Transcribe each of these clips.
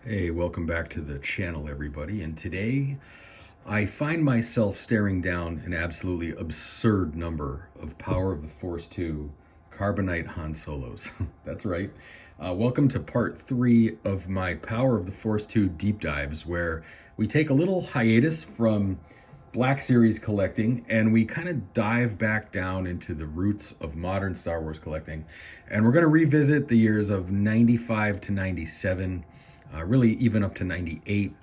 Hey, welcome back to the channel, everybody. And today I find myself staring down an absolutely absurd number of Power of the Force 2 Carbonite Han Solos. That's right. Welcome to part 3 of my Power of the Force 2 deep dives, where we take a little hiatus from Black Series collecting and we kind of dive back down into the roots of modern Star Wars collecting. And we're going to revisit the years of 95 to 97. Really even up to 98,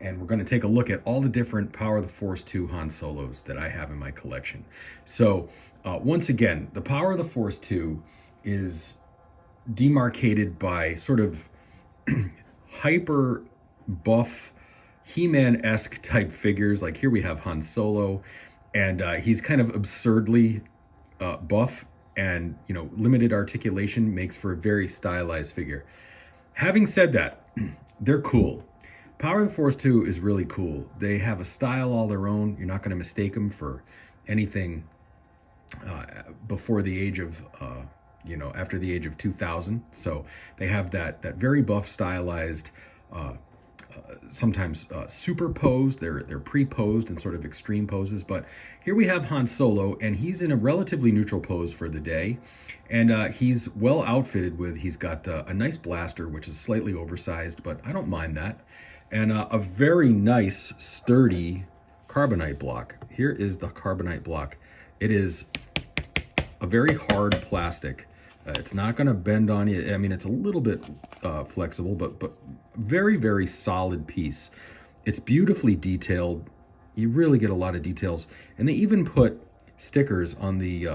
and we're going to take a look at all the different Power of the Force 2 Han Solos that I have in my collection. So once again, the Power of the Force 2 is demarcated by sort of hyper buff He-Man-esque type figures. Like here we have Han Solo, and he's kind of absurdly buff, and limited articulation makes for a very stylized figure. Having said that, they're cool. Power of the Force 2 is really cool. They have a style all their own. You're not going to mistake them for anything before the age of, after the age of 2000. So they have that very buff, stylized, sometimes superposed. They're pre-posed in sort of extreme poses. But here we have Han Solo, and he's in a relatively neutral pose for the day. And he's well outfitted with, he's got a nice blaster, which is slightly oversized, but I don't mind that. And a very nice, sturdy Carbonite block. Here is the Carbonite block. It is a very hard plastic. It's not going to bend on you. I mean, it's a little bit flexible, but very, very solid piece. It's beautifully detailed. You really get a lot of details. And they even put stickers on the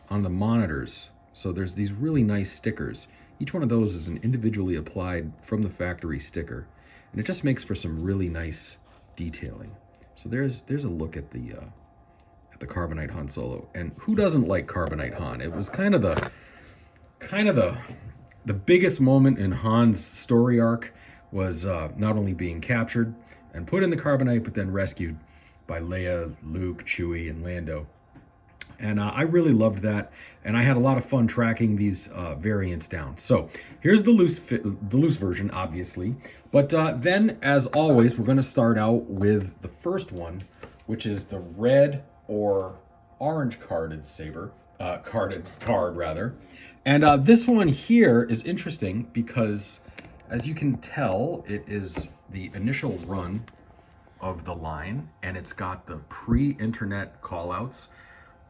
monitors. So there's these really nice stickers. Each one of those is an individually applied from the factory sticker. And it just makes for some really nice detailing. So there's a look at the Carbonite Han Solo. And who doesn't like Carbonite Han? It was kind of the biggest moment in Han's story arc was not only being captured and put in the Carbonite, but then rescued by Leia, Luke, Chewie, and Lando. And I really loved that, and I had a lot of fun tracking these variants down. So here's the loose version, obviously. But then, as always, we're going to start out with the first one, which is the red or orange carded saber. Card rather. And this one here is interesting because, as you can tell, it is the initial run of the line, and it's got the pre-internet callouts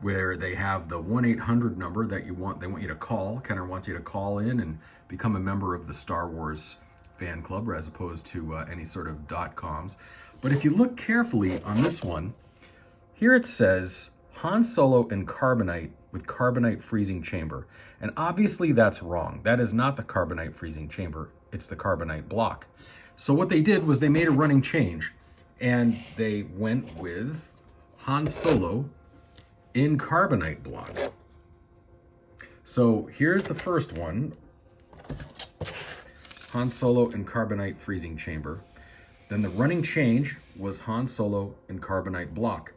where they have the 1-800 number that they want you to call. Kenner wants you to call in and become a member of the Star Wars fan club, as opposed to any sort of .coms. But if you look carefully on this one, here it says Han Solo and Carbonite with Carbonite freezing chamber. And obviously that's wrong. That is not the Carbonite freezing chamber. It's the Carbonite block. So what they did was they made a running change, and they went with Han Solo in Carbonite block. So here's the first one. Han Solo in Carbonite freezing chamber. Then the running change was Han Solo in Carbonite block.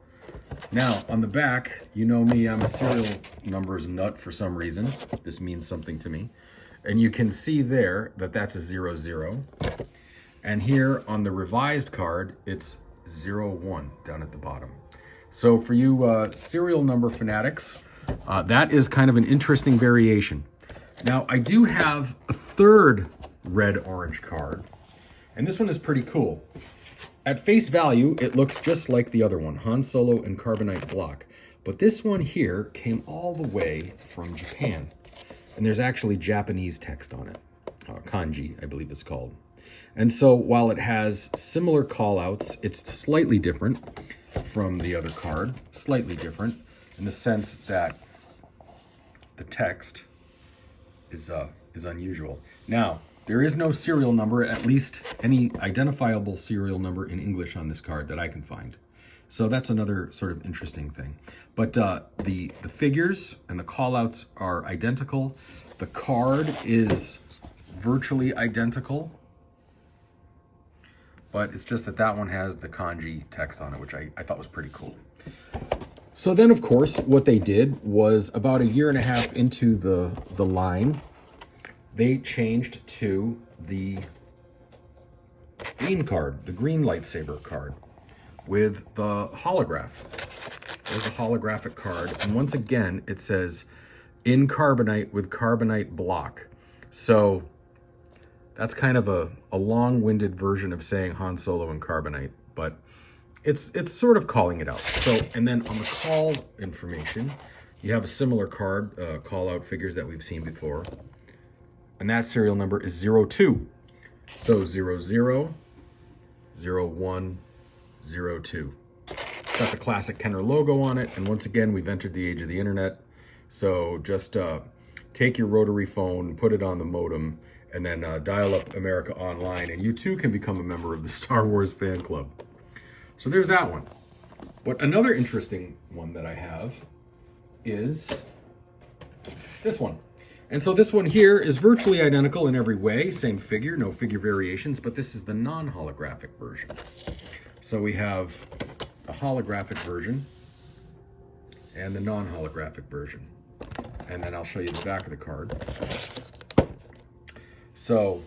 Now, on the back, you know me, I'm a serial numbers nut for some reason. This means something to me. And you can see there that that's a 00. And here on the revised card, it's 01 down at the bottom. So for you serial number fanatics, that is kind of an interesting variation. Now, I do have a third red-orange card, and this one is pretty cool. At face value, it looks just like the other one, Han Solo and Carbonite block. But this one here came all the way from Japan. And there's actually Japanese text on it. Kanji, I believe it's called. And so while it has similar callouts, it's slightly different from the other card. Slightly different in the sense that the text is unusual. Now, there is no serial number, at least any identifiable serial number in English on this card that I can find. So that's another sort of interesting thing. But the figures and the callouts are identical. The card is virtually identical, but it's just that one has the kanji text on it, which I thought was pretty cool. So then, of course, what they did was about a year and a half into the line, they changed to the green card, the green lightsaber card, with the holograph. There's a holographic card, and once again, it says in Carbonite with Carbonite block. So that's kind of a long-winded version of saying Han Solo and Carbonite, but it's sort of calling it out. So, and then on the call information, you have a similar card, call out figures that we've seen before, and that serial number is 02. So 00, 01, 02. It's got the classic Kenner logo on it, and once again, we've entered the age of the internet. So just take your rotary phone, put it on the modem, and then dial up America Online, and you too can become a member of the Star Wars fan club. So there's that one. But another interesting one that I have is this one. And so this one here is virtually identical in every way, same figure, no figure variations, but this is the non-holographic version. So we have a holographic version and the non-holographic version. And then I'll show you the back of the card. So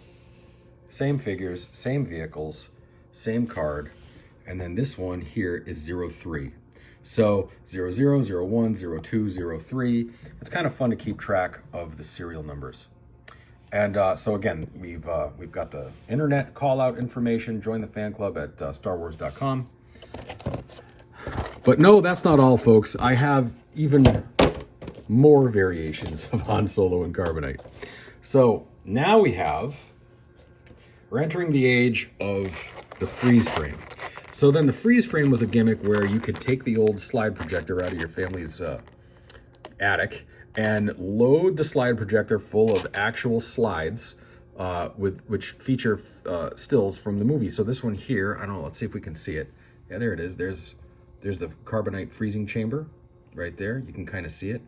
same figures, same vehicles, same card, and then this one here is 03. So 00, 01, 02, 03. It's kind of fun to keep track of the serial numbers. And so again, we've got the internet call out information. Join the fan club at starwars.com. But no, that's not all, folks. I have even more variations of Han Solo and Carbonite. So now we're entering the age of the freeze frame. So then the freeze frame was a gimmick where you could take the old slide projector out of your family's attic and load the slide projector full of actual slides which feature stills from the movie. So this one here, I don't know, let's see if we can see it. Yeah, there it is. There's the Carbonite freezing chamber right there. You can kind of see it.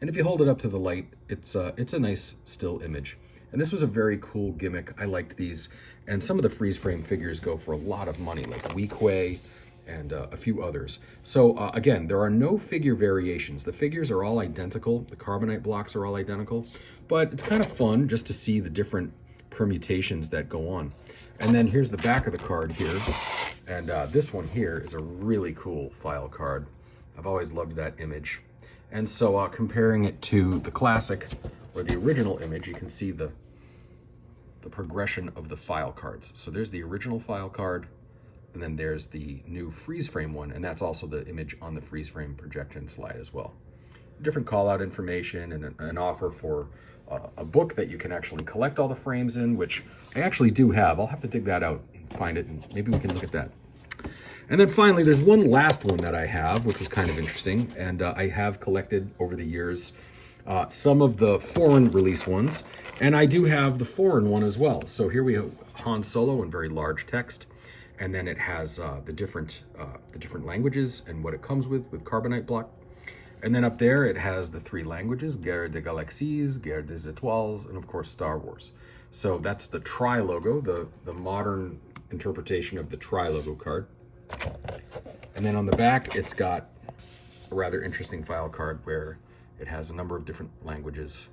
And if you hold it up to the light, it's a nice still image. And this was a very cool gimmick. I liked these. And some of the freeze frame figures go for a lot of money, like Weequay and a few others. So again, there are no figure variations. The figures are all identical. The Carbonite blocks are all identical. But it's kind of fun just to see the different permutations that go on. And then here's the back of the card here. And this one here is a really cool file card. I've always loved that image. And so comparing it to the classic or the original image, you can see the progression of the file cards. So there's the original file card, and then there's the new freeze frame one, and that's also the image on the freeze frame projection slide as well. Different call out information and an offer for a book that you can actually collect all the frames in, which I actually do have. I'll have to dig that out and find it, and maybe we can look at that. And then finally, there's one last one that I have, which was kind of interesting, and I have collected over the years some of the foreign release ones, and I do have the foreign one as well. So here we have Han Solo in very large text, and then it has the different languages and what it comes with Carbonite block. And then up there it has the 3 languages: Guerre des Galaxies, Guerre des Étoiles, and of course Star Wars. So that's the Tri logo, the modern interpretation of the Tri logo card. And then on the back, it's got a rather interesting file card where it has a number of different languages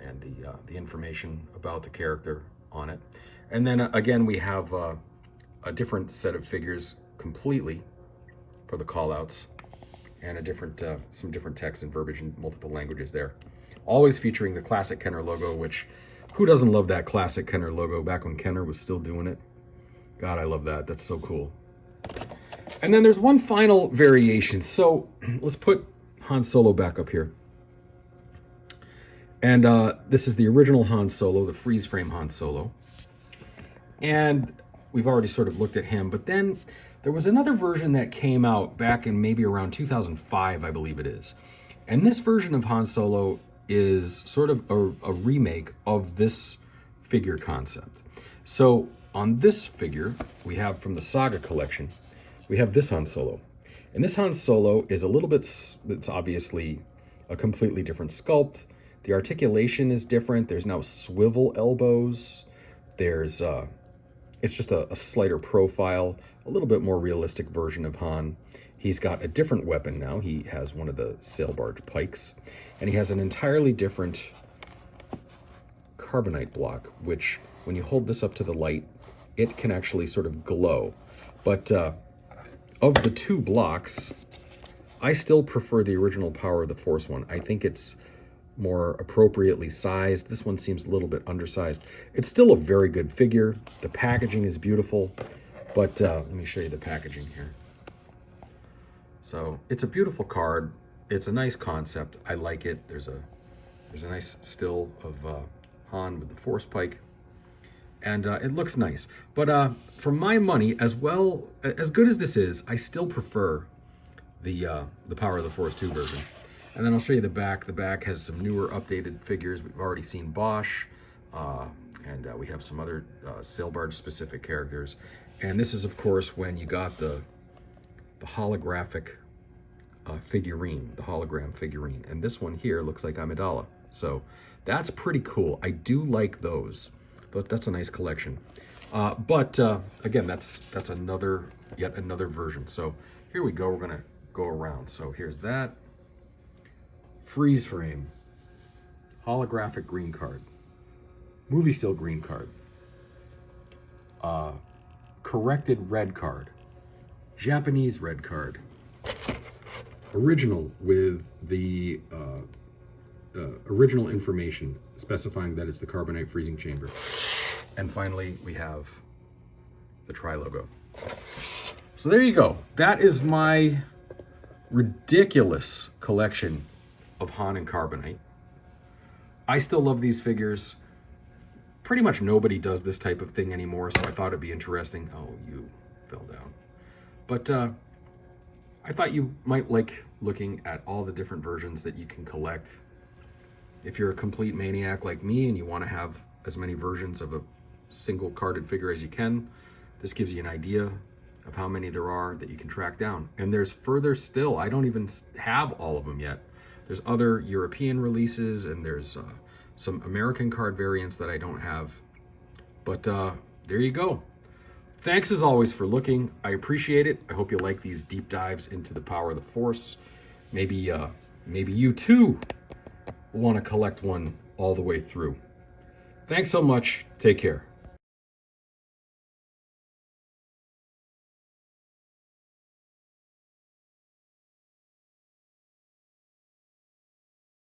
and the information about the character on it. And then again, we have a different set of figures completely for the callouts, and some different text and verbiage in multiple languages there. Always featuring the classic Kenner logo, which who doesn't love that classic Kenner logo back when Kenner was still doing it? God, I love that. That's so cool. And then there's one final variation. So let's put Han Solo back up here. And this is the original Han Solo, the freeze frame Han Solo. And we've already sort of looked at him, but then there was another version that came out back in maybe around 2005, I believe it is. And this version of Han Solo is sort of a remake of this figure concept. So on this figure, we have from the Saga collection, we have this Han Solo. And this Han Solo is a little bit, it's obviously a completely different sculpt. The articulation is different. There's now swivel elbows. There's, it's just a slighter profile, a little bit more realistic version of Han. He's got a different weapon now. He has one of the sail barge pikes, and he has an entirely different Carbonite block, which when you hold this up to the light, it can actually sort of glow. But of the two blocks, I still prefer the original Power of the Force one. I think it's more appropriately sized. This one seems a little bit undersized. It's still a very good figure. The packaging is beautiful, but let me show you the packaging here. So it's a beautiful card. It's a nice concept. I like it. There's a nice still of Han with the Force Pike, and it looks nice. But for my money, as good as this is, I still prefer the Power of the Force 2 version. And then I'll show you the back. The back has some newer, updated figures. We've already seen Bosch, and we have some other sail barge specific characters. And this is, of course, when you got the holographic figurine, the hologram figurine. And this one here looks like Amidala. So that's pretty cool. I do like those. That's a nice collection. But again, that's yet another version. So here we go. We're gonna go around. So here's that. Freeze frame, holographic green card, movie still green card, corrected red card, Japanese red card, original with the original information specifying that it's the Carbonite freezing chamber, and finally we have the tri-logo. So there you go. That is my ridiculous collection of Han and Carbonite. I still love these figures. Pretty much nobody does this type of thing anymore, so I thought it'd be interesting. Oh, you fell down. But I thought you might like looking at all the different versions that you can collect. If you're a complete maniac like me and you want to have as many versions of a single carded figure as you can, this gives you an idea of how many there are that you can track down. And there's further still. I don't even have all of them yet. There's other European releases, and there's some American card variants that I don't have. But there you go. Thanks as always for looking. I appreciate it. I hope you like these deep dives into the Power of the Force. Maybe you too want to collect one all the way through. Thanks so much. Take care.